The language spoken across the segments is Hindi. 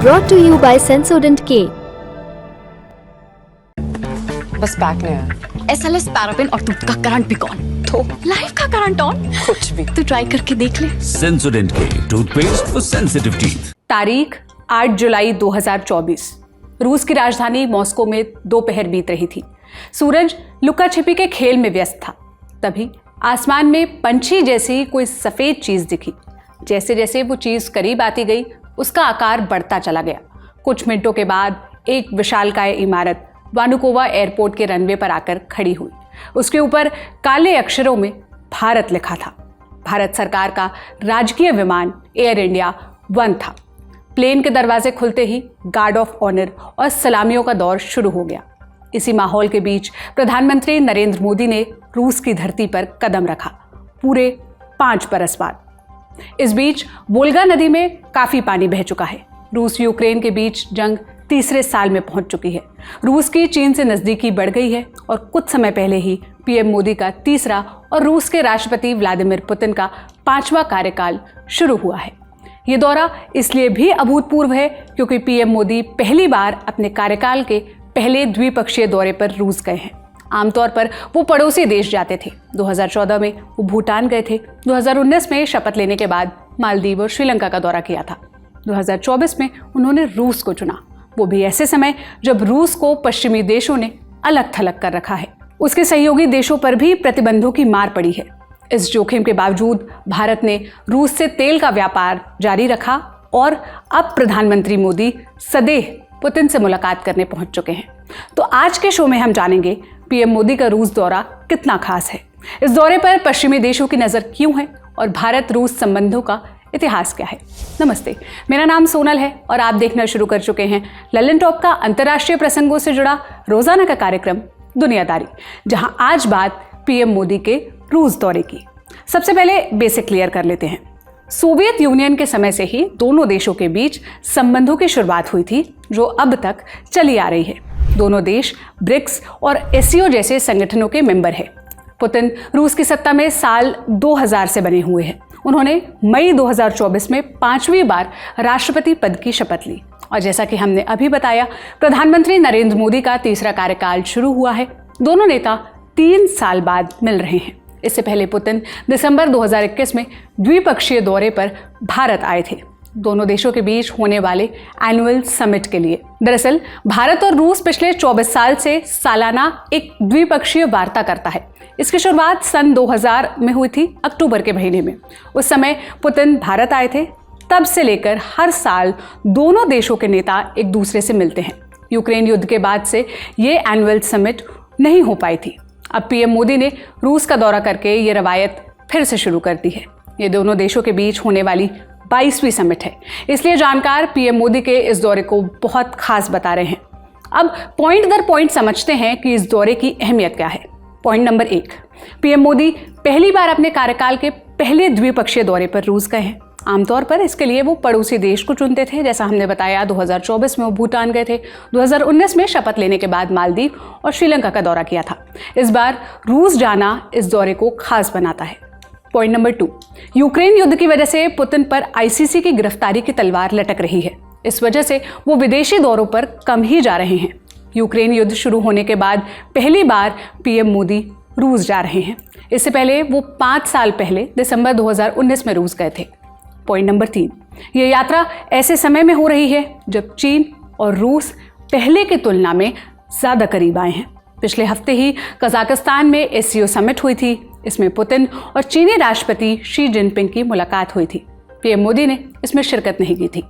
brought to you by Sensodyne K। बस बैक नहीं आया। SLS पैराफिन और दूध का करंट भी कौन? तो लाइफ का करंट ऑन। कुछ भी तो ट्राई करके देख ले। Sensodyne K toothpaste for sensitive teeth. तारीख 8 जुलाई 2024। रूस की राजधानी मॉस्को में दोपहर बीत रही थी। सूरज लुका छिपी के खेल में व्यस्त था। तभी आसमान में पंछी जैसी कोई सफेद चीज दिखी। जैसे जैसे वो चीज करीब आती गई, उसका आकार बढ़ता चला गया। कुछ मिनटों के बाद एक विशालकाय इमारत वानुकोवा एयरपोर्ट के रनवे पर आकर खड़ी हुई। उसके ऊपर काले अक्षरों में भारत लिखा था। भारत सरकार का राजकीय विमान एयर इंडिया 1 था। प्लेन के दरवाजे खुलते ही गार्ड ऑफ ऑनर और सलामियों का दौर शुरू हो गया। इसी माहौल के बीच प्रधानमंत्री नरेंद्र मोदी ने रूस की धरती पर कदम रखा, पूरे 5 बरस बाद। इस बीच वोल्गा नदी में काफी पानी बह चुका है। रूस यूक्रेन के बीच जंग तीसरे साल में पहुंच चुकी है। रूस की चीन से नजदीकी बढ़ गई है और कुछ समय पहले ही पीएम मोदी का तीसरा और रूस के राष्ट्रपति व्लादिमीर पुतिन का 5वां कार्यकाल शुरू हुआ है। ये दौरा इसलिए भी अभूतपूर्व है क्योंकि पीएम मोदी पहली बार अपने कार्यकाल के पहले द्विपक्षीय दौरे पर रूस गए हैं। आमतौर पर वो पड़ोसी देश जाते थे। 2014 में वो भूटान गए थे। 2019 में शपथ लेने के बाद मालदीव और श्रीलंका का दौरा किया था। 2024 में उन्होंने रूस को चुना, वो भी ऐसे समय जब रूस को पश्चिमी देशों ने अलग थलग कर रखा है। उसके सहयोगी देशों पर भी प्रतिबंधों की मार पड़ी है। इस जोखिम के बावजूद भारत ने रूस से तेल का व्यापार जारी रखा और अब प्रधानमंत्री मोदी सदैह पुतिन से मुलाकात करने पहुंच चुके हैं। तो आज के शो में हम जानेंगे पीएम मोदी का रूस दौरा कितना खास है, इस दौरे पर पश्चिमी देशों की नजर क्यों है और भारत रूस संबंधों का इतिहास क्या है। नमस्ते, मेरा नाम सोनल है और आप देखना शुरू कर चुके हैं ललन टॉप का अंतर्राष्ट्रीय प्रसंगों से जुड़ा रोजाना का कार्यक्रम दुनियादारी, जहां आज बात पीएम मोदी के रूस दौरे की। सबसे पहले बेसिक क्लियर कर लेते हैं। सोवियत यूनियन के समय से ही दोनों देशों के बीच संबंधों की शुरुआत हुई थी, जो अब तक चली आ रही है। दोनों देश ब्रिक्स और एससीओ जैसे संगठनों के मेंबर हैं। पुतिन रूस की सत्ता में साल 2000 से बने हुए हैं। उन्होंने मई 2024 में 5वीं बार राष्ट्रपति पद की शपथ ली और जैसा कि हमने अभी बताया, प्रधानमंत्री नरेंद्र मोदी का तीसरा कार्यकाल शुरू हुआ है। दोनों नेता 3 साल बाद मिल रहे हैं। इससे पहले पुतिन दिसंबर 2021 में द्विपक्षीय दौरे पर भारत आए थे, दोनों देशों के बीच होने वाले एनुअल समिट के लिए। दरअसल भारत और रूस पिछले 24 साल से सालाना एक द्विपक्षीय वार्ता करता है। इसकी शुरुआत सन 2000 में हुई थी, अक्टूबर के महीने में। उस समय पुतिन भारत आए थे। तब से लेकर हर साल दोनों देशों के नेता एक दूसरे से मिलते हैं। यूक्रेन युद्ध के बाद से ये एनुअल समिट नहीं हो पाई थी। अब पीएम मोदी ने रूस का दौरा करके ये रवायत फिर से शुरू कर दी है। ये दोनों देशों के बीच होने वाली 22वीं समिट है, इसलिए जानकार पीएम मोदी के इस दौरे को बहुत खास बता रहे हैं। अब पॉइंट दर पॉइंट समझते हैं कि इस दौरे की अहमियत क्या है। पॉइंट नंबर 1, पीएम मोदी पहली बार अपने कार्यकाल के पहले द्विपक्षीय दौरे पर रूस गए हैं। आमतौर पर इसके लिए वो पड़ोसी देश को चुनते थे। जैसा हमने बताया, 2024 में वो भूटान गए थे। 2019 में शपथ लेने के बाद मालदीव और श्रीलंका का दौरा किया था। इस बार रूस जाना इस दौरे को खास बनाता है। पॉइंट नंबर 2, यूक्रेन युद्ध की वजह से पुतिन पर आईसीसी की गिरफ्तारी की तलवार लटक रही है। इस वजह से वो विदेशी दौरों पर कम ही जा रहे हैं। यूक्रेन युद्ध शुरू होने के बाद पहली बार पीएम मोदी रूस जा रहे हैं। इससे पहले वो 5 साल पहले दिसंबर 2019 में रूस गए थे। पॉइंट नंबर 3, ये यात्रा ऐसे समय में हो रही है जब चीन और रूस पहले की तुलना में ज्यादा करीब आए हैं। पिछले हफ्ते ही कजाकिस्तान में एससीओ समिट हुई थी। इसमें पुतिन और चीनी राष्ट्रपति शी जिनपिंग की मुलाकात हुई थी। पीएम मोदी ने इसमें शिरकत नहीं की थी।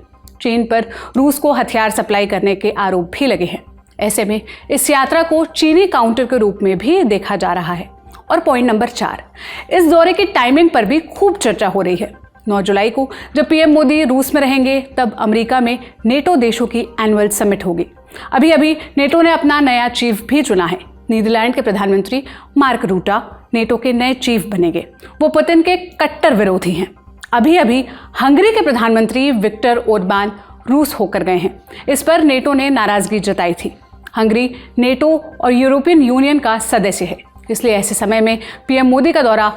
चीन पर रूस को हथियार सप्लाई करने के आरोप भी लगे हैं। ऐसे में इस यात्रा को चीनी काउंटर के रूप में भी देखा जा रहा है। और पॉइंट नंबर 4, इस दौरे की टाइमिंग पर भी खूब चर्चा हो रही है। 9 जुलाई को जब पीएम मोदी रूस में रहेंगे, तब अमेरिका में नेटो देशों की एनुअल समिट होगी। अभी अभी नेटो ने अपना नया चीफ भी चुना है। नीदरलैंड के प्रधानमंत्री मार्क रूटा नेटो के नए चीफ बनेंगे। वो पुतिन के कट्टर विरोधी हैं। अभी अभी हंगरी के प्रधानमंत्री विक्टर ओरबान रूस होकर गए हैं। इस पर नेटो ने नाराजगी जताई थी। हंगरी नेटो और यूरोपियन यूनियन का सदस्य है, इसलिए ऐसे समय में पीएम मोदी का दौरा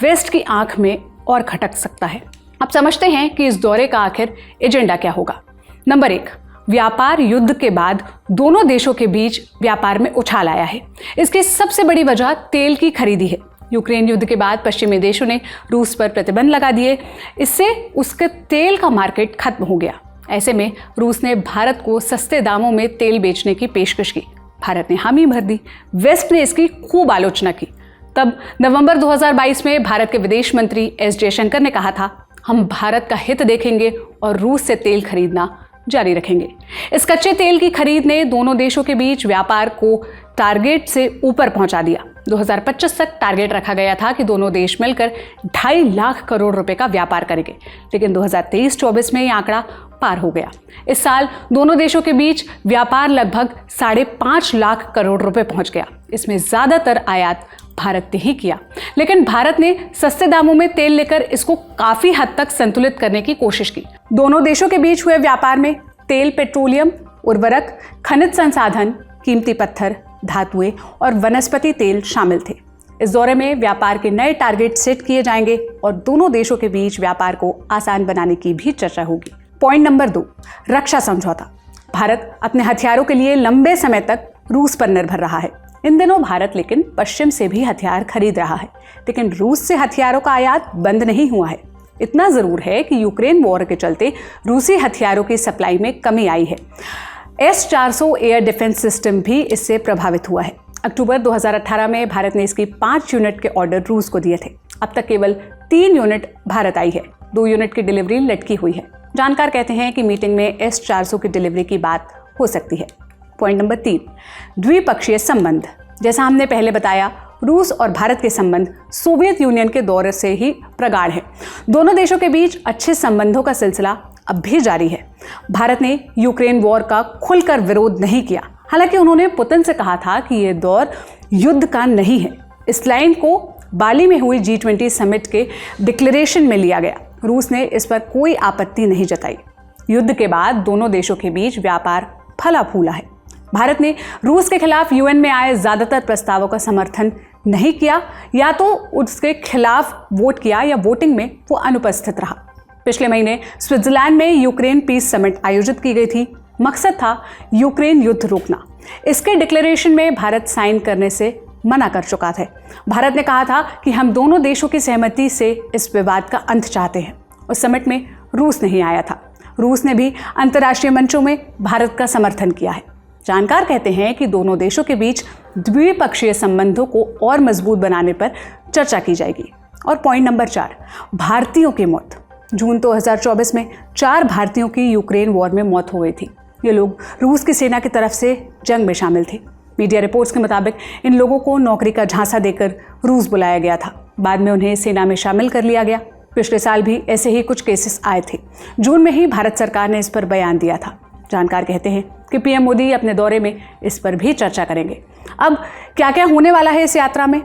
वेस्ट की आंख में और खटक सकता है। अब समझते हैं कि इस दौरे का आखिर एजेंडा क्या होगा। नंबर 1, व्यापार युद्ध के बाद दोनों देशों के बीच व्यापार में उछाल आया है। इसकी सबसे बड़ी वजह तेल की खरीदी है। यूक्रेन युद्ध के बाद पश्चिमी देशों ने रूस पर प्रतिबंध लगा दिए। इससे उसके तेल का मार्केट खत्म हो गया। ऐसे में रूस ने भारत को सस्ते दामों में तेल बेचने की पेशकश की। भारत ने हामी भर दी। वेस्ट ने इसकी खूब आलोचना की। तब नवंबर 2022 में भारत के विदेश मंत्री एस जयशंकर ने कहा था, हम भारत का हित देखेंगे और रूस से तेल खरीदना जारी रखेंगे। इस कच्चे तेल की खरीद ने दोनों देशों के बीच व्यापार को टारगेट से ऊपर पहुंचा दिया। 2025 तक टारगेट रखा गया था कि दोनों देश मिलकर 2.5 लाख करोड़ रुपए का व्यापार करेंगे, लेकिन 2023-24 में यह आंकड़ा पार हो गया। इस साल दोनों देशों के बीच व्यापार लगभग 5.5 लाख करोड़ रुपए पहुंच गया। इसमें ज्यादातर आयात भारत ने ही किया, लेकिन भारत ने सस्ते दामों में तेल लेकर इसको काफी हद तक संतुलित करने की कोशिश की। दोनों देशों के बीच हुए व्यापार में तेल, पेट्रोलियम, उर्वरक, खनिज संसाधन, कीमती पत्थर, धातुएं और वनस्पति तेल शामिल थे। इस दौरे में व्यापार के नए टारगेट सेट किए जाएंगे और दोनों देशों के बीच व्यापार को आसान बनाने की भी चर्चा होगी। पॉइंट नंबर 2, रक्षा समझौता। भारत अपने हथियारों के लिए लंबे समय तक रूस पर निर्भर रहा है। इन दिनों भारत लेकिन पश्चिम से भी हथियार खरीद रहा है, लेकिन रूस से हथियारों का आयात बंद नहीं हुआ है। इतना जरूर है कि यूक्रेन वॉर के चलते रूसी हथियारों की सप्लाई में कमी आई है। S-400 एयर डिफेंस सिस्टम भी इससे प्रभावित हुआ है। अक्टूबर 2018 में भारत ने इसकी 5 यूनिट के ऑर्डर रूस को दिए थे। अब तक केवल 3 यूनिट भारत आई है। 2 यूनिट की डिलीवरी लटकी हुई है। जानकार कहते हैं कि मीटिंग में S-400 की डिलीवरी की बात हो सकती है। पॉइंट नंबर 3, द्विपक्षीय संबंध। जैसा हमने पहले बताया, रूस और भारत के संबंध सोवियत यूनियन के दौर से ही प्रगाढ़ है। दोनों देशों के बीच अच्छे संबंधों का सिलसिला अब भी जारी है। भारत ने यूक्रेन वॉर का खुलकर विरोध नहीं किया। हालांकि उन्होंने पुतिन से कहा था कि यह दौर युद्ध का नहीं है। इस लाइन को बाली में हुई G20 समिट के डिक्लेरेशन में लिया गया। रूस ने इस पर कोई आपत्ति नहीं जताई। युद्ध के बाद दोनों देशों के बीच व्यापार फला फूला है। भारत ने रूस के खिलाफ UN में आए ज्यादातर प्रस्तावों का समर्थन नहीं किया, या तो उसके खिलाफ वोट किया या वोटिंग में वो अनुपस्थित रहा। पिछले महीने स्विट्जरलैंड में यूक्रेन पीस समिट आयोजित की गई थी। मकसद था यूक्रेन युद्ध रोकना। इसके डिक्लेरेशन में भारत साइन करने से मना कर चुका था। भारत ने कहा था कि हम दोनों देशों की सहमति से इस विवाद का अंत चाहते हैं। उस समिट में रूस नहीं आया था। रूस ने भी अंतर्राष्ट्रीय मंचों में भारत का समर्थन किया है। जानकार कहते हैं कि दोनों देशों के बीच द्विपक्षीय संबंधों को और मजबूत बनाने पर चर्चा की जाएगी। और पॉइंट नंबर 4, भारतीयों की मौत। जून 2024 में 4 भारतीयों की यूक्रेन वॉर में मौत हो गई थी। ये लोग रूस की सेना की तरफ से जंग में शामिल थे। मीडिया रिपोर्ट्स के मुताबिक इन लोगों को नौकरी का झांसा देकर रूस बुलाया गया था। बाद में उन्हें सेना में शामिल कर लिया गया। पिछले साल भी ऐसे ही कुछ केसेस आए थे। जून में ही भारत सरकार ने इस पर बयान दिया था। जानकार कहते हैं कि PM मोदी अपने दौरे में इस पर भी चर्चा करेंगे। अब क्या क्या होने वाला है इस यात्रा में?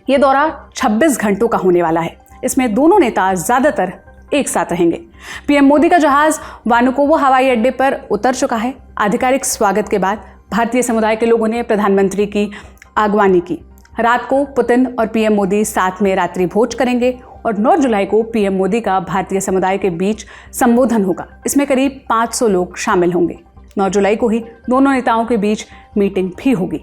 ये दौरा 26 घंटों का होने वाला है। इसमें दोनों नेता ज़्यादातर एक साथ रहेंगे। PM मोदी का जहाज वानुकोवो हवाई अड्डे पर उतर चुका है। आधिकारिक स्वागत के बाद भारतीय समुदाय के लोगों ने प्रधानमंत्री की अगवानी की। रात को पुतिन और PM मोदी साथ में रात्रि भोज करेंगे और 9 जुलाई को PM मोदी का भारतीय समुदाय के बीच संबोधन होगा। इसमें करीब 500 लोग शामिल होंगे। 9 जुलाई को ही दोनों नेताओं के बीच मीटिंग भी होगी।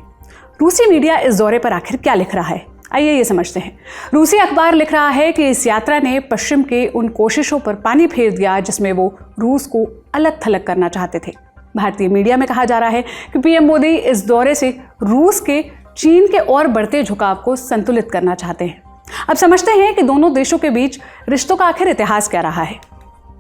रूसी मीडिया इस दौरे पर आखिर क्या लिख रहा है, आइए ये समझते हैं। रूसी अखबार लिख रहा है कि इस यात्रा ने पश्चिम के उन कोशिशों पर पानी फेर दिया जिसमें वो रूस को अलग थलग करना चाहते थे। भारतीय मीडिया में कहा जा रहा है कि PM मोदी इस दौरे से रूस के चीन के और बढ़ते झुकाव को संतुलित करना चाहते हैं। अब समझते हैं कि दोनों देशों के बीच रिश्तों का आखिर इतिहास क्या रहा है।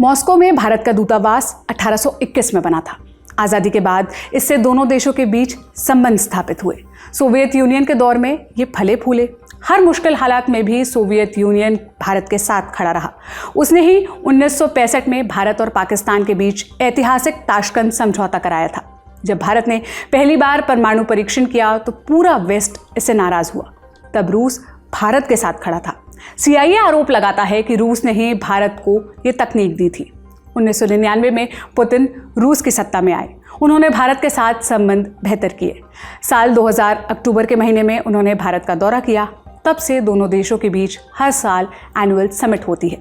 मॉस्को में भारत का दूतावास 1821 में बना था। आज़ादी के बाद इससे दोनों देशों के बीच संबंध स्थापित हुए। सोवियत यूनियन के दौर में ये फले फूले। हर मुश्किल हालात में भी सोवियत यूनियन भारत के साथ खड़ा रहा। उसने ही 1965 में भारत और पाकिस्तान के बीच ऐतिहासिक ताशकंद समझौता कराया था। जब भारत ने पहली बार परमाणु परीक्षण किया तो पूरा वेस्ट इससे नाराज हुआ। तब रूस भारत के साथ खड़ा था। CIA आरोप लगाता है कि रूस ने ही भारत को ये तकनीक दी थी। 1999 में पुतिन रूस की सत्ता में आए। उन्होंने भारत के साथ संबंध बेहतर किए। साल 2000 अक्टूबर के महीने में उन्होंने भारत का दौरा किया। तब से दोनों देशों के बीच हर साल एनुअल समिट होती है।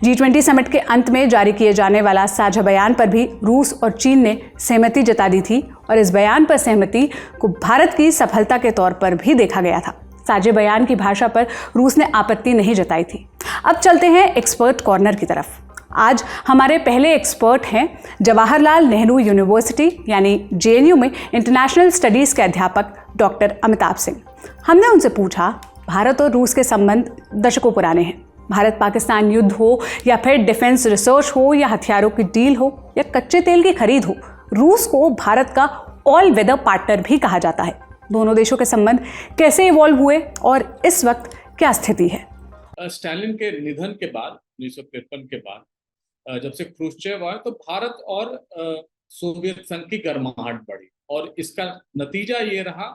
G20 समिट के अंत में जारी किए जाने वाला साझा बयान पर भी रूस और चीन ने सहमति जता दी थी और इस बयान पर सहमति को भारत की सफलता के तौर पर भी देखा गया था। साझे बयान की भाषा पर रूस ने आपत्ति नहीं जताई थी। अब चलते हैं एक्सपर्ट कॉर्नर की तरफ। आज हमारे पहले एक्सपर्ट हैं जवाहरलाल नेहरू यूनिवर्सिटी यानी JNU में इंटरनेशनल स्टडीज़ के अध्यापक डॉक्टर अमिताभ सिंह। हमने उनसे पूछा, भारत और रूस के संबंध दशकों पुराने हैं। भारत पाकिस्तान युद्ध हो या फिर डिफेंस रिसर्च हो या हथियारों की डील हो या कच्चे तेल की खरीद हो, रूस को भारत का ऑल वेदर पार्टनर भी कहा जाता है। दोनों देशों के संबंध कैसे इवॉल्व हुए और इस वक्त क्या स्थिति है? स्टालिन के निधन के बाद 1953 के बाद जब से क्रूश्चेव आया तो भारत और सोवियत संघ की गर्माहट बढ़ी और इसका नतीजा ये रहा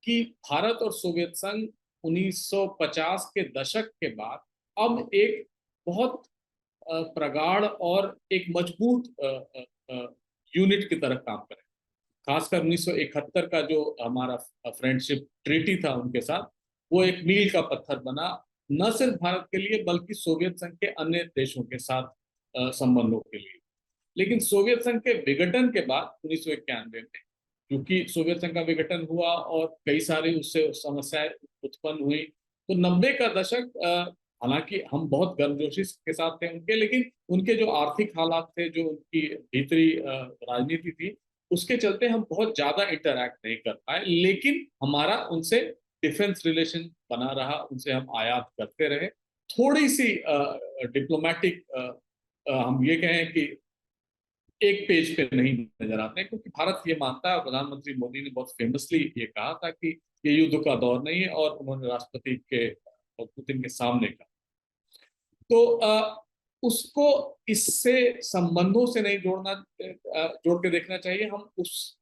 कि भारत और सोवियत संघ 1950 के दशक के बाद अब एक बहुत प्रगाढ़ और एक मजबूत यूनिट की तरह काम करें। खासकर 1971 का जो हमारा फ्रेंडशिप ट्रीटी था उनके साथ, वो एक मील का पत्थर बना, न सिर्फ भारत के लिए बल्कि सोवियत संघ के अन्य देशों के साथ संबंधों के लिए। लेकिन सोवियत संघ के विघटन के बाद 1991 में, क्योंकि सोवियत संघ का विघटन हुआ और कई सारी उससे समस्याएं उत्पन्न हुई, तो 90 का दशक, हालांकि हम बहुत गर्मजोशी के साथ थे उनके, लेकिन उनके जो आर्थिक हालात थे, जो उनकी भीतरी राजनीति थी, उसके चलते हम बहुत ज्यादा इंटरैक्ट नहीं कर पाए। लेकिन हमारा उनसे डिफेंस रिलेशन बना रहा, उनसे हम आयात करते रहे। थोड़ी सी डिप्लोमेटिक हम ये कहें कि एक पेज पे नहीं नजर आते हैं, क्योंकि भारत ये मानता है, प्रधानमंत्री मोदी ने बहुत फेमसली ये कहा था कि ये युद्ध का दौर नहीं है, और उन्होंने राष्ट्रपति के पुतिन के सामने कहा। तो उसको इससे संबंधों से नहीं जोड़ के देखना चाहिए। हम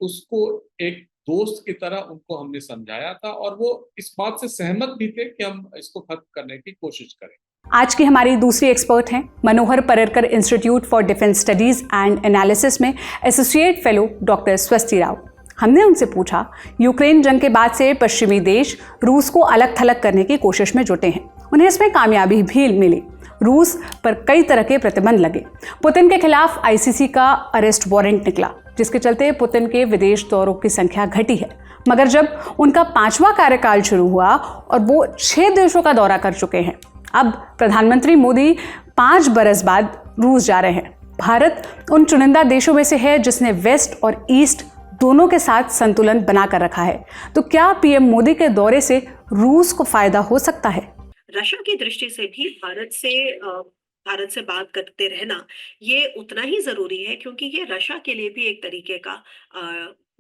उसको एक दोस्त की तरह उनको हमने समझाया था और वो इस बात से सहमत भी थे कि हम इसको खत्म करने की कोशिश करें। आज की हमारी दूसरी एक्सपर्ट हैं Manohar Parrikar institute for defence studies and analysis में associate fellow doctor Swasti Rao. हमने उनसे पूछा, यूक्रेन जंग के बाद से पश्चिमी देश रूस को अलग थलग करने की कोशिश में जुटे हैं, उन्हें इसमें कामयाबी भी मिली। रूस पर कई तरह के प्रतिबंध लगे। पुतिन के खिलाफ ICC का अरेस्ट वारंट निकला, जिसके चलते पुतिन के विदेश दौरों की संख्या घटी है। मगर जब उनका 5वां कार्यकाल शुरू हुआ और वो 6 देशों का दौरा कर चुके हैं, अब प्रधानमंत्री मोदी 5 बरस बाद रूस जा रहे हैं। भारत उन चुनिंदा देशों में से है जिसने वेस्ट और ईस्ट दोनों के साथ संतुलन बनाकर रखा है। तो क्या PM मोदी के दौरे से रूस को फायदा हो सकता है? रशिया की दृष्टि से भी भारत से बात करते रहना ये उतना ही जरूरी है, क्योंकि ये रशिया के लिए भी एक तरीके का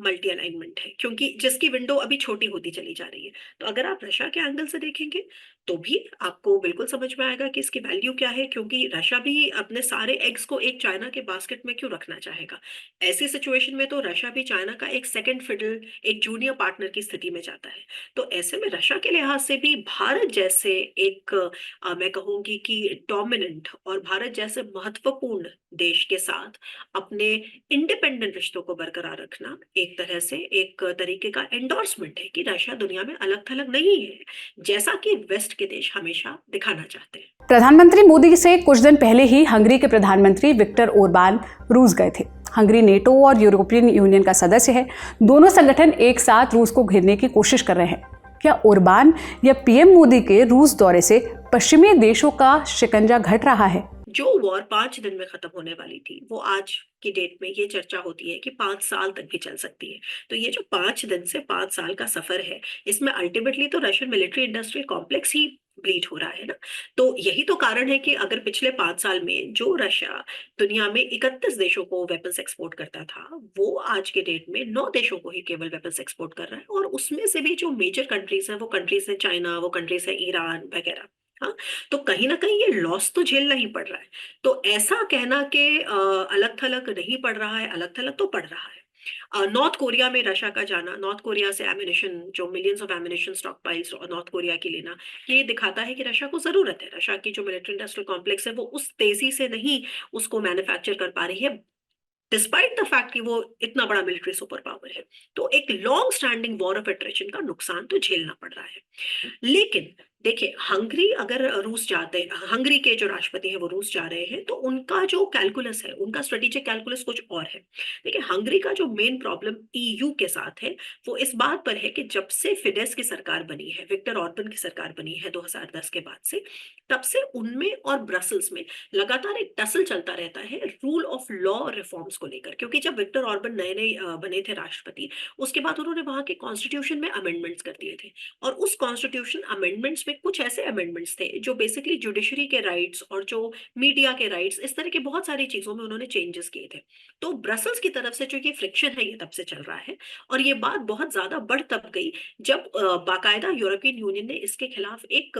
मल्टी अलाइनमेंट है, क्योंकि जिसकी विंडो अभी छोटी होती चली जा रही है। तो अगर आप रशिया के एंगल से देखेंगे तो भी आपको बिल्कुल समझ में आएगा कि इसकी वैल्यू क्या है, क्योंकि रशिया भी अपने सारे एग्स को एक चाइना के बास्केट में क्यों रखना चाहेगा। ऐसी सिचुएशन में तो रशिया भी चाइना का एक सेकंड फिडल, एक जूनियर पार्टनर की स्थिति में जाता है। तो ऐसे में रशिया के लिहाज से भी भारत जैसे एक मैं कहूंगी कि डोमिनेंट और भारत जैसे महत्वपूर्ण देश के साथ अपने इंडिपेंडेंट रिश्तों को बरकरार रखना एक तरह से एक तरीके का एंडोर्समेंट है कि रशिया दुनिया में अलग थलग नहीं है, जैसा कि वेस्ट के देश हमेशा दिखाना चाहते हैं। प्रधानमंत्री मोदी से कुछ दिन पहले ही हंगरी के प्रधानमंत्री विक्टर ओरबान रूस गए थे। हंगरी नेटो और यूरोपियन यूनियन का सदस्य है। दोनों संगठन एक साथ रूस को घेरने की कोशिश कर रहे हैं। क्या ओरबान या PM मोदी के रूस दौरे से पश्चिमी देशों का शिकंजा घट रहा है? जो वॉर 5 दिन में खत्म होने वाली थी, वो आज की डेट में ये चर्चा होती है कि 5 साल तक भी चल सकती है। तो ये जो 5 दिन से 5 साल का सफर है, इसमें अल्टीमेटली तो रशियन मिलिट्री इंडस्ट्रियल कॉम्प्लेक्स ही ब्लीड हो रहा है ना। तो यही तो कारण है कि अगर पिछले 5 साल में जो रशिया दुनिया में 31 देशों को वेपन्स एक्सपोर्ट करता था, वो आज के डेट में 9 देशों को ही केवल वेपन्स एक्सपोर्ट कर रहा है। और उसमें से भी जो मेजर कंट्रीज है, वो कंट्रीज है चाइना, वो कंट्रीज है ईरान वगैरह। हाँ, तो कहीं ना कहीं ये लॉस तो झेलना ही पड़ रहा है। तो ऐसा कहना कि अलग थलग नहीं पड़ रहा है, अलग थलग तो पड़ रहा है। नॉर्थ कोरिया में रशिया का जाना, नॉर्थ कोरिया से एमिनेशन, जो millions of ammunition stockpiles North Korea की लेना, ये दिखाता है कि रशिया को जरूरत है। रशिया की जो मिलिट्री इंडस्ट्रियल कॉम्प्लेक्स है, वो उस तेजी से नहीं उसको मैन्युफैक्चर कर पा रही है, डिस्पाइट द फैक्ट कि वो इतना बड़ा मिलिट्री सुपर पावर है। तो एक long standing war of attrition का नुकसान तो झेलना पड़ रहा है। लेकिन देखिए, हंगरी के जो राष्ट्रपति हैं वो रूस जा रहे हैं, तो उनका जो कैलकुलस है, उनका स्ट्रेटेजिक कैलकुलस कुछ और है। देखिए, हंगरी का जो मेन प्रॉब्लम ईयू के साथ है वो इस बात पर है कि जब से फिडेस की सरकार बनी है, विक्टर ऑर्बन की सरकार बनी है 2010 के बाद से, तब से उनमें और ब्रसल्स में लगातार एक टसल चलता रहता है रूल ऑफ लॉ रिफॉर्म्स को लेकर। क्योंकि जब विक्टर ऑर्बन नए नए बने थे राष्ट्रपति, उसके बाद उन्होंने वहां के कॉन्स्टिट्यूशन में अमेंडमेंट्स कर दिए थे, और उस कॉन्स्टिट्यूशन अमेंडमेंट्स में कुछ ऐसे अमेंडमेंट्स थे जो बेसिकली जुडिशरी के राइट्स और जो मीडिया के राइट्स, इस तरह की बहुत सारी चीजों में उन्होंने चेंजेस किए थे। तो ब्रसल्स की तरफ से जो ये फ्रिक्शन है ये तब से चल रहा है, और ये बात बहुत ज्यादा बढ़ तब गई जब बाकायदा यूरोपियन यूनियन ने इसके खिलाफ एक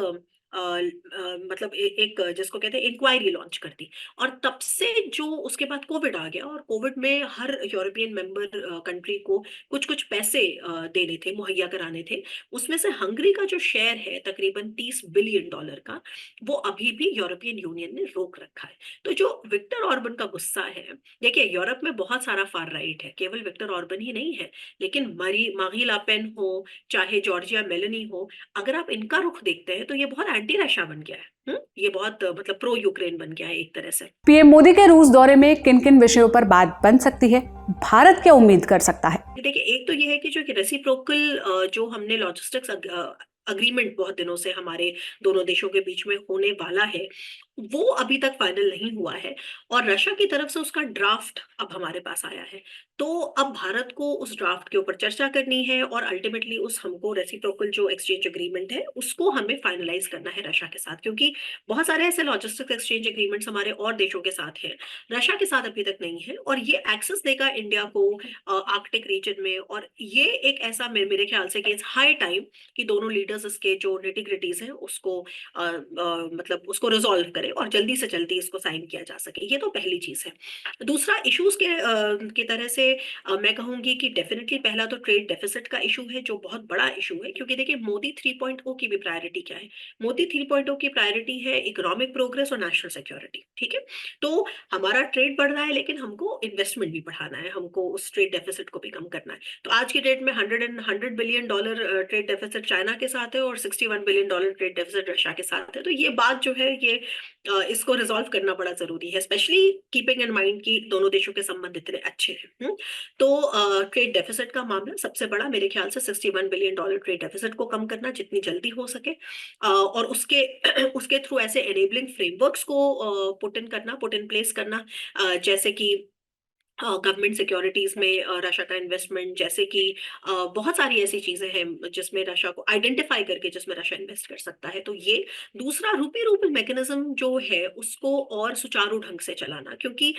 मतलब एक जिसको कहते हैं इंक्वायरी लॉन्च कर दी। और तब से जो उसके बाद कोविड आ गया, और कोविड में हर यूरोपियन मेंबर कंट्री को कुछ कुछ पैसे देने थे, मुहैया कराने थे। उसमें से हंगरी का जो शेयर है तकरीबन $30 बिलियन का, वो अभी भी यूरोपियन यूनियन ने रोक रखा है। तो जो विक्टर ऑर्बन का गुस्सा है, देखिए यूरोप में बहुत सारा फार राइट है, केवल विक्टर ऑर्बन ही नहीं है, लेकिन मारीन ले पेन हो, चाहे जॉर्जिया मेलोनी हो, अगर आप इनका रुख देखते हैं तो ये बहुत एंटी रशिया बन गया है। ये बहुत मतलब प्रो यूक्रेन बन गया है एक तरह से। पीएम मोदी के रूस दौरे में किन किन विषयों पर बात बन सकती है, भारत क्या उम्मीद कर सकता है? देखिए, एक तो ये है कि जो कि रेसिप्रोकल जो हमने लॉजिस्टिक्स अग्रीमेंट बहुत दिनों से हमारे दोनों देशों के बीच में होने वाला है, वो अभी तक फाइनल नहीं हुआ है, और रशिया की तरफ से उसका ड्राफ्ट अब हमारे पास आया है। तो अब भारत को उस ड्राफ्ट के ऊपर चर्चा करनी है, और अल्टीमेटली उस हमको रेसिप्रोकल जो एक्सचेंज एग्रीमेंट है उसको हमें फाइनलाइज करना है रशिया के साथ। क्योंकि बहुत सारे ऐसे लॉजिस्टिक्स एक्सचेंज एग्रीमेंट्स हमारे और देशों के साथ हैं, रशिया के साथ अभी तक नहीं है, और ये एक्सेस देगा इंडिया को आर्कटिक रीजन में। और ये एक ऐसा मेरे ख्याल से कि इट्स हाई टाइम कि दोनों लीडर्स इसके जो निटी-ग्रिटीज हैं उसको मतलब उसको रिजॉल्व करें और जल्दी से जल्दी इसको साइन किया जा सके। ये तो पहली चीज है। दूसरा इश्यूज की तरह से मैं कहूंगी कि डेफिनेटली पहला तो ट्रेड डेफिसिट का इशू है, जो बहुत बड़ा इशू है। क्योंकि देखिए, मोदी 3.0 की भी प्रायोरिटी क्या है? मोदी 3.0 की प्रायोरिटी है इकोनॉमिक प्रोग्रेस और नेशनल सिक्योरिटी। ठीक है, तो हमारा ट्रेड बढ़ रहा है, लेकिन हमको इन्वेस्टमेंट भी बढ़ाना है, हमको उस ट्रेड डेफिसिट को भी कम करना है। तो आज की डेट में $100 बिलियन ट्रेड डेफिसिट चाइना के साथ है, और $61 बिलियन ट्रेड डेफिसिट रशिया के साथ है। तो ये बात जो है ये इसको रिजॉल्व करना बड़ा जरूरी है, स्पेशली कीपिंग इन माइंड कि दोनों देशों के संबंध इतने अच्छे हैं। तो ट्रेड डेफिसिट का मामला सबसे बड़ा मेरे ख्याल से $61 बिलियन ट्रेड डेफिसिट को कम करना जितनी जल्दी हो सके, और उसके थ्रू ऐसे एनेबलिंग फ्रेमवर्क्स को पुट इन प्लेस करना, जैसे कि गवर्नमेंट सिक्योरिटीज में रशिया का इन्वेस्टमेंट, जैसे कि बहुत सारी ऐसी चीजें हैं जिसमें रशिया को आइडेंटिफाई करके जिसमें रशिया इन्वेस्ट कर सकता है। तो ये दूसरा रूपी रूबल मैकेनिज्म जो है उसको और सुचारू ढंग से चलाना, क्योंकि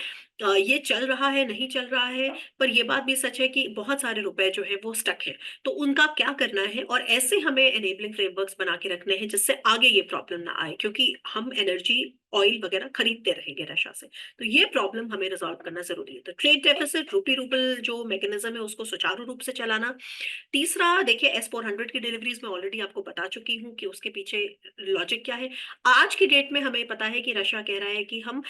ये चल रहा है नहीं चल रहा है, पर ये बात भी सच है कि बहुत सारे रुपए जो है वो स्टक है। तो उनका क्या करना है, और ऐसे हमें एनेबलिंग फ्रेमवर्क्स बना के रखने हैं जिससे आगे ये प्रॉब्लम ना आए, क्योंकि हम एनर्जी ऑयल वगैरह खरीदते रहेंगे रशिया से। तो ये प्रॉब्लम हमें रिजॉल्व करना जरूरी है। तो ट्रेड डेफिसिट, रूपी रूबल जो मैकेनिज्म है उसको सुचारू रूप से चलाना। तीसरा, देखिए S-400 की डिलीवरीज में ऑलरेडी आपको बता चुकी हूँ कि उसके पीछे लॉजिक क्या है। आज की डेट में हमें पता है कि रशिया कह रहा है कि हम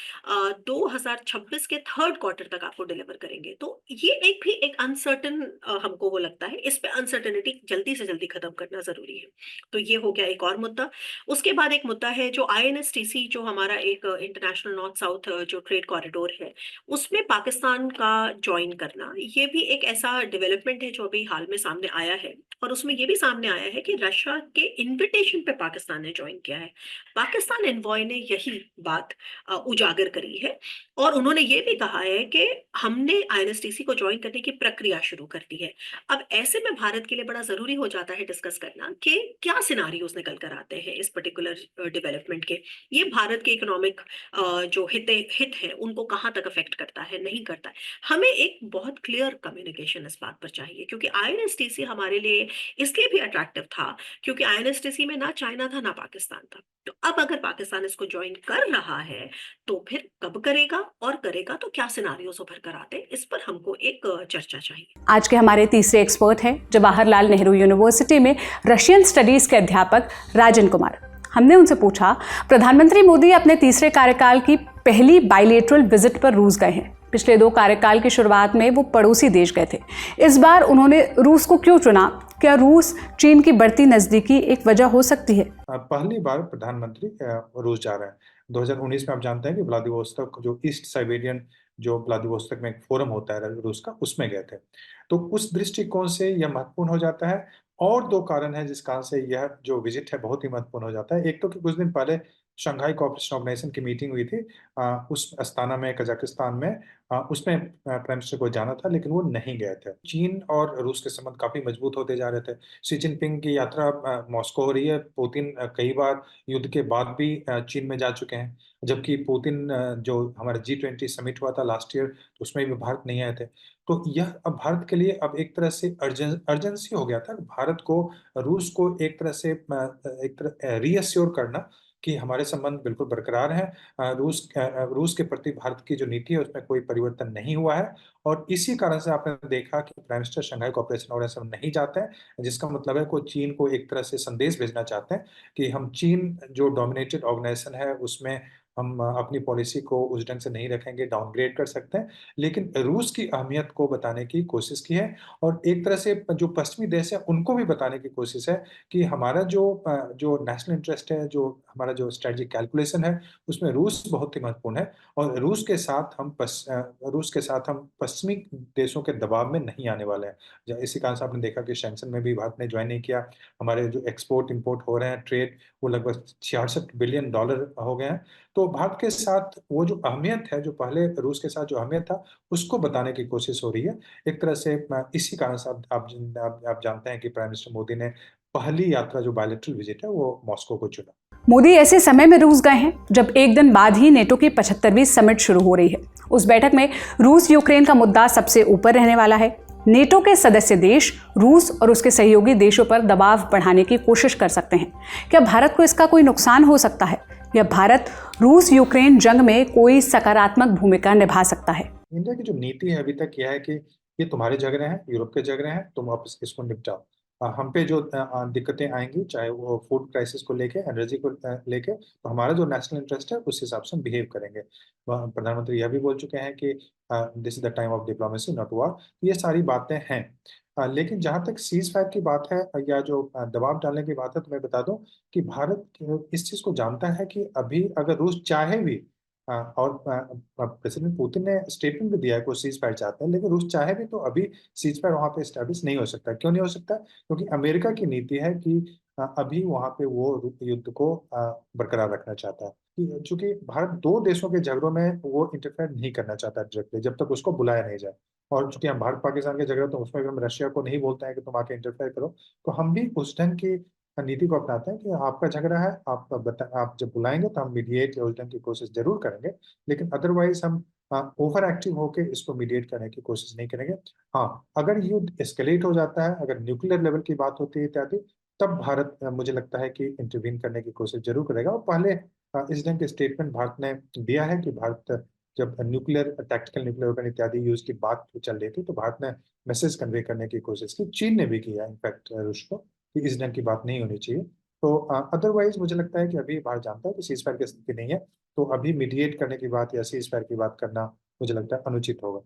2026 के थर्ड क्वार्टर तक आपको डिलीवर करेंगे। तो ये एक अनसर्टन हमको वो लगता है, इस पे अनसर्टेनिटी जल्दी से जल्दी खत्म करना जरूरी है। तो ये हो गया एक और मुद्दा। उसके बाद एक मुद्दा है जो INSTC, जो हमारा एक इंटरनेशनल नॉर्थ साउथ जो ट्रेड कॉरिडोर है, उसमें पाकिस्तान का ज्वाइन करना। ये भी एक ऐसा डेवलपमेंट है जो अभी हाल में सामने आया है, और उसमें ये भी सामने आया है कि रशिया के इन्विटेशन पे पाकिस्तान ने ज्वाइन किया है। पाकिस्तान एनवॉय ने यही बात उजागर करी है, और उन्होंने ये भी कहा है कि हमने INSTC को ज्वाइन करने की प्रक्रिया शुरू कर दी है। अब ऐसे में भारत के लिए बड़ा जरूरी हो जाता है डिस्कस करना कि क्या सिनारियोस निकल कर आते हैं इस पर्टिकुलर डेवलपमेंट के। ये भारत के इकोनॉमिक जो हित है उनको कहाँ तक अफेक्ट करता है, नहीं करता है। हमें एक बहुत क्लियर कम्युनिकेशन इस बात पर चाहिए, क्योंकि INSTC हमारे लिए इसलिए भी अट्रैक्टिव था क्योंकि INSTC में ना चाइना था ना पाकिस्तान था। तो अब अगर पाकिस्तान इसको ज्वाइन कर रहा है तो फिर कब करेगा, और करेगा तो क्या सिनारियोस उभर कर आते, इस पर हमको एक चर्चा चाहिए। आज के हमारे तीसरे एक्सपर्ट हैं जवाहरलाल नेहरू यूनिवर्सिटी में रशियन स्टडीज के अध्यापक राजन कुमार। हमने उनसे पूछा, प्रधानमंत्री मोदी अपने तीसरे कार्यकाल की पहली बायलेटरल विजिट पर रूस गए हैं। पिछले 2 कार्यकाल की शुरुआत में वो पड़ोसी देश गए थे। इस बार उन्होंने रूस को क्यों चुना, क्या रूस चीन की बढ़ती नजदीकी एक वजह हो सकती है? पहली बार प्रधानमंत्री रूस जा रहे हैं। 2019 में आप जानते हैं कि व्लादिवोस्तोक जो ईस्ट साइबेरियन जो व्लादिवोस्तोक में एक फोरम होता है रूस का, उसमें गए थे। तो उस दृष्टिकोण से यह महत्वपूर्ण हो जाता है। और दो कारण हैं जिस कारण से यह जो विजिट है बहुत ही महत्वपूर्ण हो जाता है। एक तो कि कुछ दिन पहले शंघाई कोऑपरेशन ऑर्गेनाइजेशन की मीटिंग हुई थी उस अस्ताना में, कजाकिस्तान में। उसमें प्राइम मिनिस्टर को जाना था लेकिन वो नहीं गए थे। चीन और रूस के संबंध काफी मजबूत होते जा रहे थे। शी जिनपिंग की यात्रा मॉस्को हो रही है। पुतिन कई बार युद्ध के बाद भी चीन में जा चुके हैं, जबकि पुतिन जो हमारा G20 समिट हुआ था लास्ट ईयर, तो उसमें भी भारत नहीं आए थे। तो यह अब भारत के लिए अब एक तरह से अर्जेंसी हो गया था। भारत को रूस को एक तरह से रीअश्योर करना कि हमारे संबंध बिल्कुल बरकरार हैं। रूस के प्रति भारत की जो नीति है उसमें कोई परिवर्तन नहीं हुआ है। और इसी कारण से आपने देखा कि prime minister Shanghai Cooperation Organisation नहीं जाते हैं, जिसका मतलब है कि चीन को एक तरह से संदेश भेजना चाहते हैं कि हम चीन जो डोमिनेटेड ऑर्गेनाइजेशन है उसमें हम अपनी पॉलिसी को उस ढंग से नहीं रखेंगे, डाउनग्रेड कर सकते हैं। लेकिन रूस की अहमियत को बताने की कोशिश की है और एक तरह से जो पश्चिमी देश है उनको भी बताने की कोशिश है कि हमारा जो नेशनल इंटरेस्ट है, जो हमारा जो स्ट्रेटेजिक कैलकुलेशन है, उसमें रूस बहुत ही महत्वपूर्ण है। और रूस के साथ हम पश्चिमी देशों के दबाव में नहीं आने वाले हैं। इसी कारण से आपने देखा कि शेंगेन में भी भारत ने ज्वाइन नहीं किया। हमारे जो एक्सपोर्ट इंपोर्ट हो रहे हैं, ट्रेड, वो लगभग $66 बिलियन हो गए हैं। तो भारत के साथ वो जो अहमियत है, जो पहले रूस के साथ जो अहमियत था, उसको बताने की कोशिश हो रही है एक तरह से। इसी कारण से आप जानते हैं कि प्राइम मिनिस्टर मोदी ने पहली यात्रा जो बायलैटरल विजिट है वो मॉस्को को चुना। मोदी ऐसे समय में रूस गए हैं जब एक दिन बाद ही नेटो की 75वीं समिट शुरू हो रही है। उस बैठक में रूस यूक्रेन का मुद्दा सबसे ऊपर रहने वाला है। नेटो के सदस्य देश रूस और उसके सहयोगी देशों पर दबाव बढ़ाने की कोशिश कर सकते हैं। क्या भारत को इसका कोई नुकसान हो सकता है या भारत रूस यूक्रेन जंग में कोई सकारात्मक भूमिका निभा सकता है? इंडिया की जो नीति है अभी तक यह है कि ये तुम्हारे झगड़े हैं, यूरोप के झगड़े हैं, तुम आप इसको निपटाओ। हम पे जो दिक्कतें आएंगी, चाहे वो फूड क्राइसिस को लेके, एनर्जी को लेके, तो हमारा जो नेशनल इंटरेस्ट है उस हिसाब से हम बिहेव करेंगे। प्रधानमंत्री यह भी बोल चुके हैं कि this is the time of diplomacy not war. ये सारी बातें हैं। लेकिन जहां तक सीज फायर की बात है या जो दबाव डालने की बात है, तो मैं बता दूं कि भारत इस चीज को जानता है कि अभी अगर रूस चाहे भी, और प्रेसिडेंट पुतिन ने स्टेटमेंट भी दिया है कि वो सीज फायर चाहते हैं, लेकिन रूस चाहे भी तो अभी सीज फायर वहां पे एस्टेब्लिश नहीं हो सकता। क्यों नहीं हो सकता? क्योंकि अमेरिका की नीति है कि अभी वहां पे वो युद्ध को बरकरार रखना चाहता है। चूंकि भारत दो देशों के झगड़ों में वो इंटरफेयर नहीं करना चाहता डायरेक्टली, जब तक उसको बुलाया नहीं जाए। और चूंकि हम भारत पाकिस्तान के झगड़े, तो उसमें भी हम रशिया को नहीं बोलते हैं कि तुम आके इंटरफेयर करो। तो हम भी उस ढंग की नीति को अपनाते हैं कि आपका झगड़ा है, आप जब बुलाएंगे तो हम मीडिएट या उलझन की कोशिश जरूर करेंगे, लेकिन अदरवाइज हम ओवर एक्टिव होकर इसको मीडिएट करने की कोशिश नहीं करेंगे। हाँ, अगर युद्ध एस्केलेट हो जाता है, अगर न्यूक्लियर लेवल की बात होती है इत्यादि, तब भारत मुझे लगता है कि इंटरवीन करने की कोशिश जरूर करेगा। और पहले इस ढंग के स्टेटमेंट भारत ने दिया है कि भारत जब न्यूक्लियर टैक्टिकल न्यूक्लियर वेपन इत्यादि यूज की बात चल रही थी, तो भारत ने मैसेज कन्वे करने की कोशिश की। चीन ने भी किया इनफैक्ट रूस को कि इस ढंग की बात नहीं होनी चाहिए। तो अदरवाइज मुझे लगता है कि अभी भारत जानता है कि सीज फायर की स्थिति नहीं है, तो अभी मीडिएट करने की बात या सीज फायर की बात करना मुझे लगता है अनुचित होगा।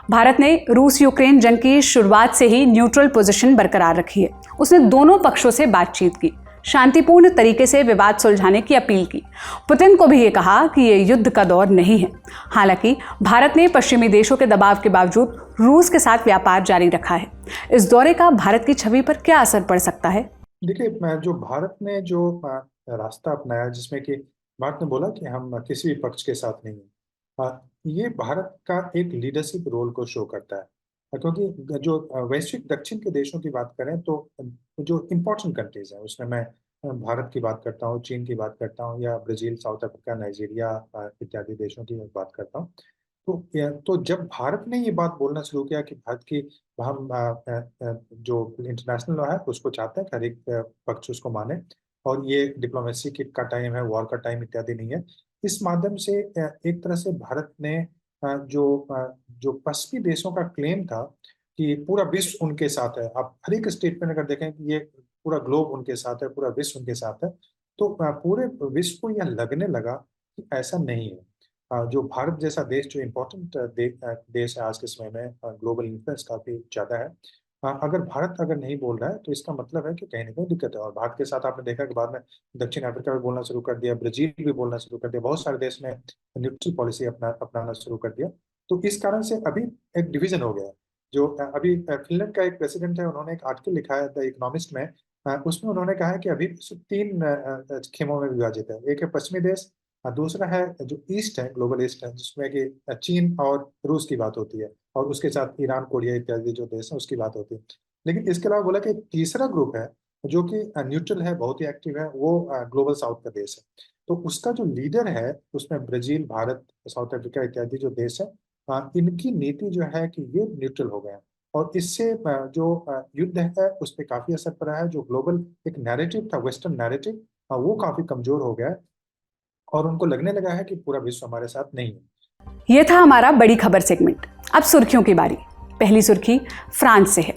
भारत ने रूस यूक्रेन जंग की शुरुआत से ही न्यूट्रल पोजीशन बरकरार रखी है। उसने दोनों पक्षों से बातचीत की, शांतिपूर्ण तरीके से विवाद सुलझाने की अपील की। पुतिन को भी ये कहा कि ये युद्ध का दौर नहीं है। हालांकि भारत ने पश्चिमी देशों के दबाव के बावजूद रूस के साथ व्यापार जारी रखा है। इस दौरे का भारत की छवि पर क्या असर पड़ सकता है? देखिए, जो भारत ने जो रास्ता अपनाया, जिसमें कि भारत ने बोला कि हम किसी भी पक्ष के साथ नहीं हैं, ये भारत का एक लीडरशिप रोल को शो करता है। क्योंकि जो वैश्विक दक्षिण के देशों की बात करें, तो जो इम्पोर्टेंट कंट्रीज हैं उसमें मैं भारत की बात करता हूँ, चीन की बात करता हूँ, या ब्राजील, साउथ अफ्रीका, नाइजीरिया इत्यादि देशों की बात करता हूँ। तो जब भारत ने ये बात बोलना शुरू किया कि भारत की हम जो इंटरनेशनल लॉ है उसको चाहते हैं कि हर एक पक्ष उसको माने, और ये डिप्लोमेसी का टाइम है, वॉर का टाइम इत्यादि नहीं है। इस माध्यम से एक तरह से भारत ने जो पश्चिमी देशों का क्लेम था कि पूरा विश्व उनके साथ है, आप हर एक स्टेटमेंट अगर देखें कि ये पूरा ग्लोब उनके साथ है, पूरा विश्व उनके साथ है, तो पूरे विश्व को यह लगने लगा कि ऐसा नहीं है। जो भारत जैसा देश, जो इम्पोर्टेंट देश है आज के समय में, ग्लोबल इन्फ्लुएंस काफी ज्यादा है, अगर भारत अगर नहीं बोल रहा है तो इसका मतलब है कि कहीं ना कहीं दिक्कत है। और भारत के साथ आपने देखा कि बाद में दक्षिण अफ्रीका भी बोलना शुरू कर दिया, ब्राजील भी बोलना शुरू कर दिया, बहुत सारे देश ने न्यूट्रल पॉलिसी अपनाना शुरू कर दिया। तो इस कारण से अभी एक डिवीजन हो गया है। जो अभी फिनलैंड का एक प्रेसिडेंट है, उन्होंने एक आर्टिकल लिखा है द इकोनॉमिस्ट में, उसमें उन्होंने कहा है कि अभी विश्व 3 खेमों में विभाजित है। एक है पश्चिमी देश, दूसरा है जो ईस्ट है, ग्लोबल ईस्ट है, जिसमें कि चीन और रूस की बात होती है, और उसके साथ ईरान, कोरिया इत्यादि जो देश है उसकी बात होती है। लेकिन इसके अलावा बोला कि तीसरा ग्रुप है जो कि न्यूट्रल है, बहुत ही एक्टिव है, वो ग्लोबल साउथ का देश है। तो उसका जो लीडर है उसमें ब्राजील, भारत, साउथ अफ्रीका इत्यादि जो देश है, इनकी नीति जो है कि ये न्यूट्रल हो गए हैं। और इससे जो युद्ध है उस पर काफी असर पड़ा है। जो ग्लोबल एक नैरेटिव था, वेस्टर्न नैरेटिव, वो काफी कमजोर हो गया है, और उनको लगने लगा है कि पूरा विश्व हमारे साथ नहीं है। यह था हमारा बड़ी खबर सेगमेंट। अब सुर्खियों की बारी। पहली सुर्खी फ्रांस से है।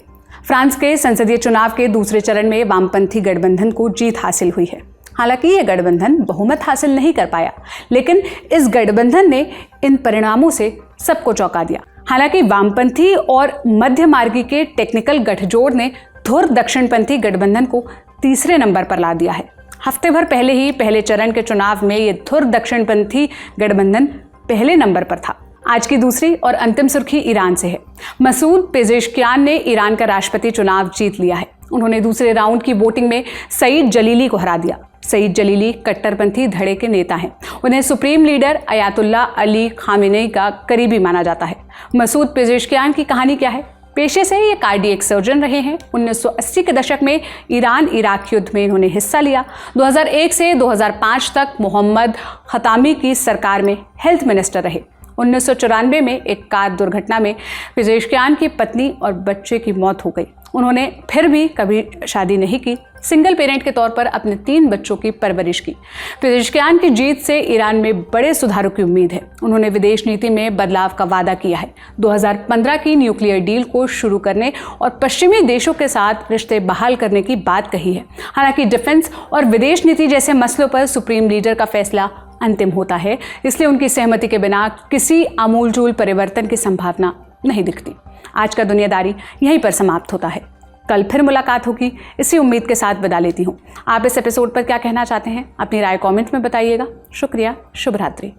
फ्रांस के संसदीय चुनाव के दूसरे चरण में वामपंथी गठबंधन को जीत हासिल हुई है। हालांकि यह गठबंधन बहुमत हासिल नहीं कर पाया, लेकिन इस गठबंधन ने इन परिणामों से सबको चौंका दिया। हालांकि वामपंथी और मध्य मार्गी के टेक्निकल गठजोड़ ने धुर दक्षिणपंथी गठबंधन को तीसरे नंबर पर ला दिया है। हफ्ते भर पहले ही पहले चरण के चुनाव में यह धुर दक्षिणपंथी गठबंधन पहले नंबर पर था। आज की दूसरी और अंतिम सुर्खी ईरान से है। मसूद पेजेश्कियान ने ईरान का राष्ट्रपति चुनाव जीत लिया है। उन्होंने दूसरे राउंड की वोटिंग में सईद जलीली को हरा दिया। सईद जलीली कट्टरपंथी धड़े के नेता हैं। उन्हें supreme leader Ayatollah Ali Khamenei का करीबी माना जाता है। मसूद पेजेश्कियान की कहानी क्या है? पेशे से ये कार्डियक सर्जन रहे हैं। 1980 के दशक में ईरान इराक युद्ध में इन्होंने हिस्सा लिया। 2001 से 2005 तक मोहम्मद खतामी की सरकार में हेल्थ मिनिस्टर रहे। 1994 में एक कार दुर्घटना में पेजेश्कियान की पत्नी और बच्चे की मौत हो गई। उन्होंने फिर भी कभी शादी नहीं की। सिंगल पेरेंट के तौर पर अपने 3 बच्चों की परवरिश की। पेजेश्कियान की जीत से ईरान में बड़े सुधारों की उम्मीद है। उन्होंने विदेश नीति में बदलाव का वादा किया है। 2015 की न्यूक्लियर डील को शुरू करने और पश्चिमी देशों के साथ रिश्ते बहाल करने की बात कही है। हालांकि डिफेंस और विदेश नीति जैसे मसलों पर सुप्रीम लीडर का फैसला अंतिम होता है, इसलिए उनकी सहमति के बिना किसी आमूलचूल परिवर्तन की संभावना नहीं दिखती। आज का दुनियादारी यहीं पर समाप्त होता है। कल फिर मुलाकात होगी, इसी उम्मीद के साथ विदा लेती हूँ। आप इस एपिसोड पर क्या कहना चाहते हैं? अपनी राय कमेंट में बताइएगा। शुक्रिया। शुभ रात्रि।